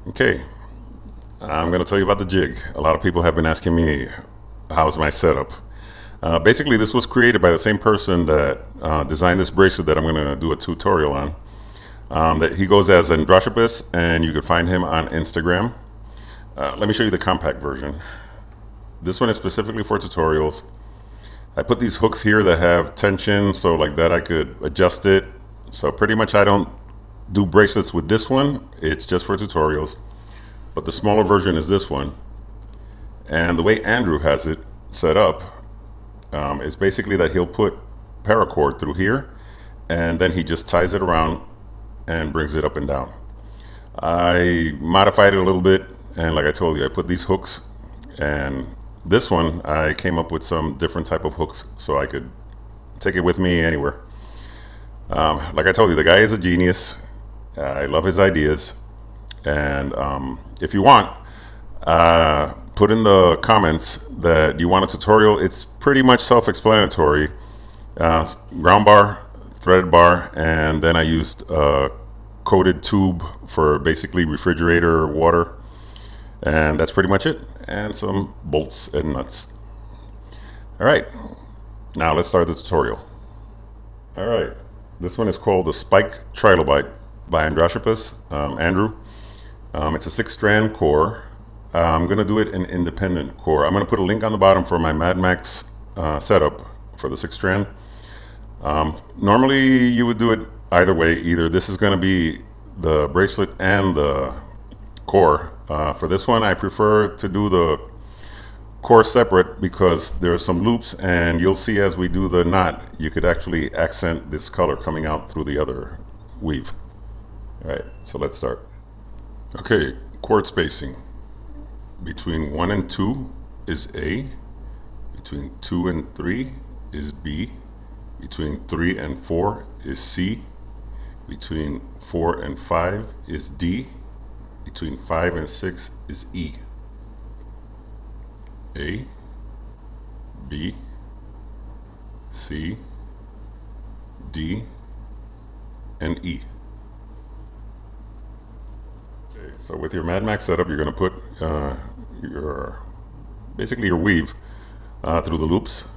Okay, I'm going to tell you about the jig. A lot of people have been asking me, how's my setup? Basically, this was created by the same person that designed this bracelet that I'm going to do a tutorial on. That he goes as Androshipus, and you can find him on Instagram. Let me show you the compact version. This one is specifically for tutorials. I put these hooks here that have tension, so like that I could adjust it. So pretty much I don't do bracelets with this one. It's just for tutorials. But the smaller version is this one. And the way Andrew has it set up is basically that he'll put paracord through here, and then he just ties it around and brings it up and down. I modified it a little bit, and like I told you, I put these hooks, and this one I came up with some different type of hooks so I could take it with me anywhere. Like I told you, the guy is a genius. I love his ideas, and if you want, put in the comments that you want a tutorial. It's pretty much self-explanatory. Ground bar, threaded bar, and then I used a coated tube for basically refrigerator water, and that's pretty much it, and some bolts and nuts. All right, now let's start the tutorial. All right, this one is called the Spiked Trilobite by Androshipus, Andrew. It's a 6-strand core. I'm going to do it in independent core. I'm going to put a link on the bottom for my Mad Max setup for the 6-strand. Normally you would do it either way. Either this is going to be the bracelet and the core. For this one I prefer to do the core separate because there are some loops, and you'll see as we do the knot you could actually accent this color coming out through the other weave. All right, so let's start. Okay, cord spacing. Between 1 and 2 is A. Between 2 and 3 is B. Between 3 and 4 is C. Between 4 and 5 is D. Between 5 and 6 is E. A, B, C, D, and E. Okay, so with your Mad Max setup, you're going to put basically your weave through the loops,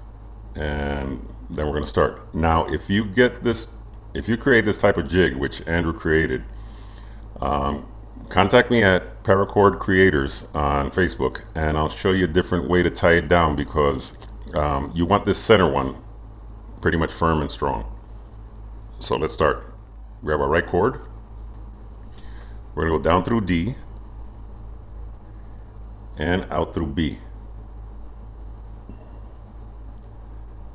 and then we're going to start. Now, if you create this type of jig, which Andrew created, contact me at Paracord Creators on Facebook, and I'll show you a different way to tie it down, because you want this center one pretty much firm and strong. So let's start. Grab our right cord. We're going to go down through D and out through B.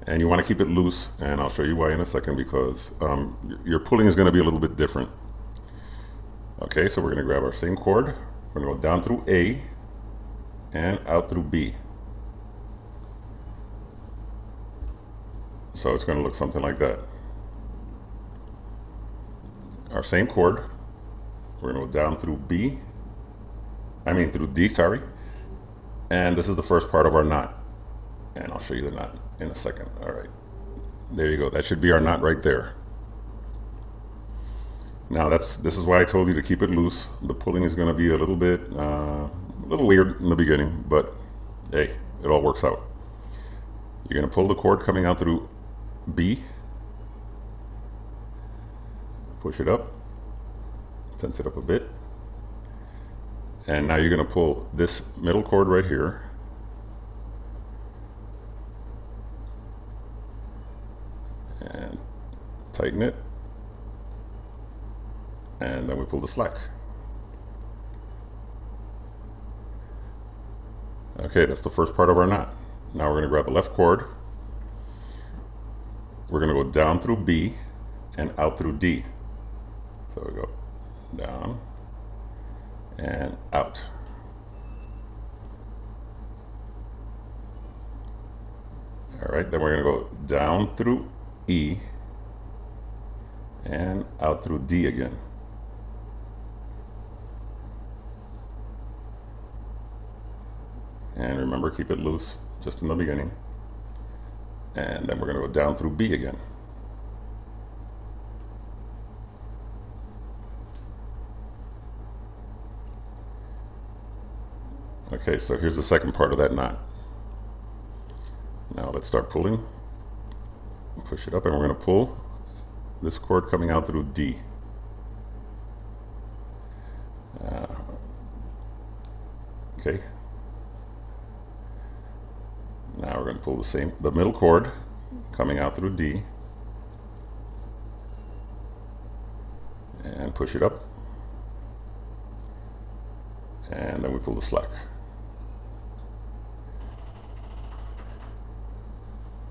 And you want to keep it loose, and I'll show you why in a second, because your pulling is going to be a little bit different. Okay, so we're going to grab our same cord. We're going to go down through A and out through B. So it's going to look something like that. Our same cord. We're going to go down through through D, sorry. And this is the first part of our knot. And I'll show you the knot in a second. All right, there you go. That should be our knot right there. Now this is why I told you to keep it loose. The pulling is going to be a little bit, a little weird in the beginning, but hey, it all works out. You're going to pull the cord coming out through B, push it up, tense it up a bit, and now you're going to pull this middle cord right here, and tighten it, and then we pull the slack. Okay, that's the first part of our knot. Now we're going to grab the left cord. We're going to go down through B and out through D. So we go down and out. All right, then we're going to go down through E and out through D again. And remember, keep it loose just in the beginning. And then we're going to go down through B again. Okay, so here's the second part of that knot. Now let's start pulling. Push it up, and we're going to pull this cord coming out through D. Okay. Now we're going to pull the middle cord coming out through D and push it up, and then we pull the slack.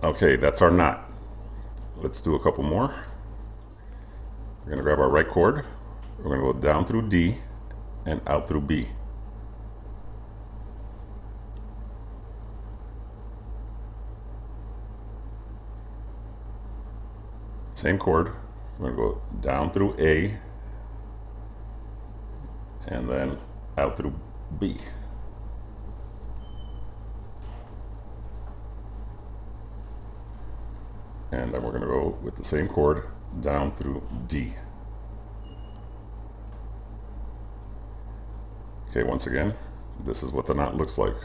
Okay, that's our knot. Let's do a couple more. We're going to grab our right cord. We're going to go down through D and out through B. Same cord. We're going to go down through A and then out through B. And then we're going to go with the same cord down through D. Okay, once again, this is what the knot looks like.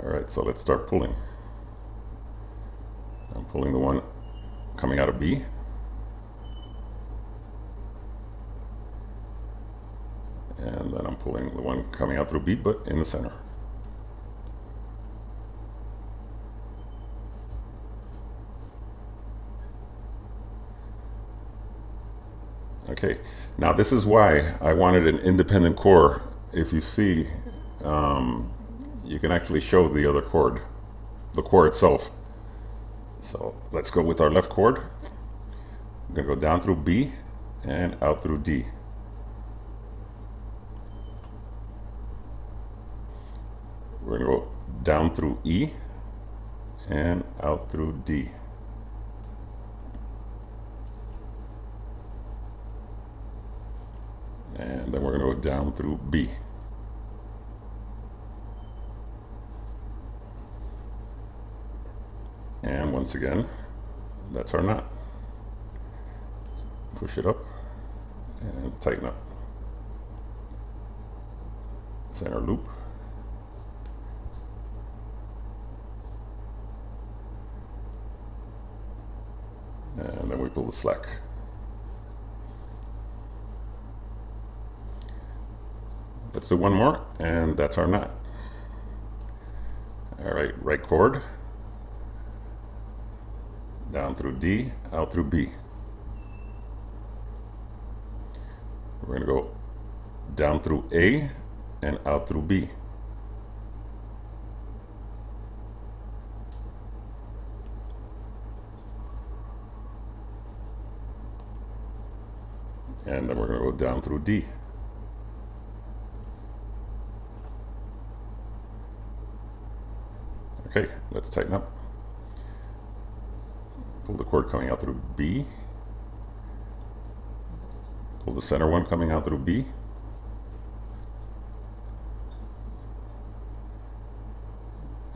All right, so let's start pulling. I'm pulling the one coming out of B. And then I'm pulling the one coming out through B, but in the center. Okay, now this is why I wanted an independent core. If you see, you can actually show the other cord, the core itself. So let's go with our left cord. I'm going to go down through B and out through D. We're going to go down through E and out through D. And then we're going to go down through B. And once again, that's our knot. Push it up and tighten up. Center loop. And then we pull the slack. Let's do one more, and that's our knot. All right, right cord, down through D, out through B. We're going to go down through A and out through B. And then we're going to go down through D. Okay, let's tighten up. Pull the cord coming out through B. Pull the center one coming out through B.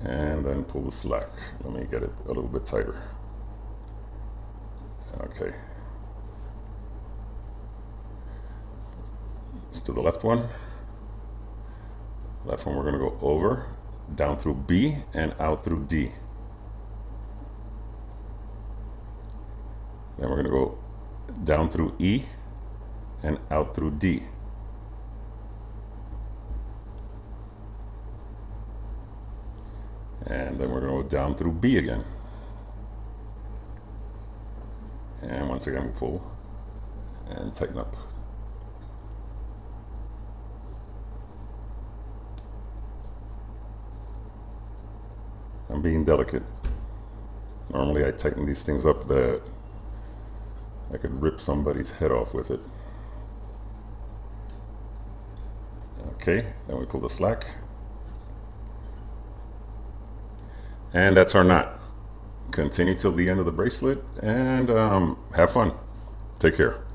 And then pull the slack. Let me get it a little bit tighter. Okay. Let's do the left one. Left one we're going to go over, down through B and out through D. Then we're going to go down through E and out through D. And then we're going to go down through B again. And once again we pull and tighten up. I'm being delicate. Normally I tighten these things up that I could rip somebody's head off with it. Okay, then we pull the slack. And that's our knot. Continue till the end of the bracelet and have fun. Take care.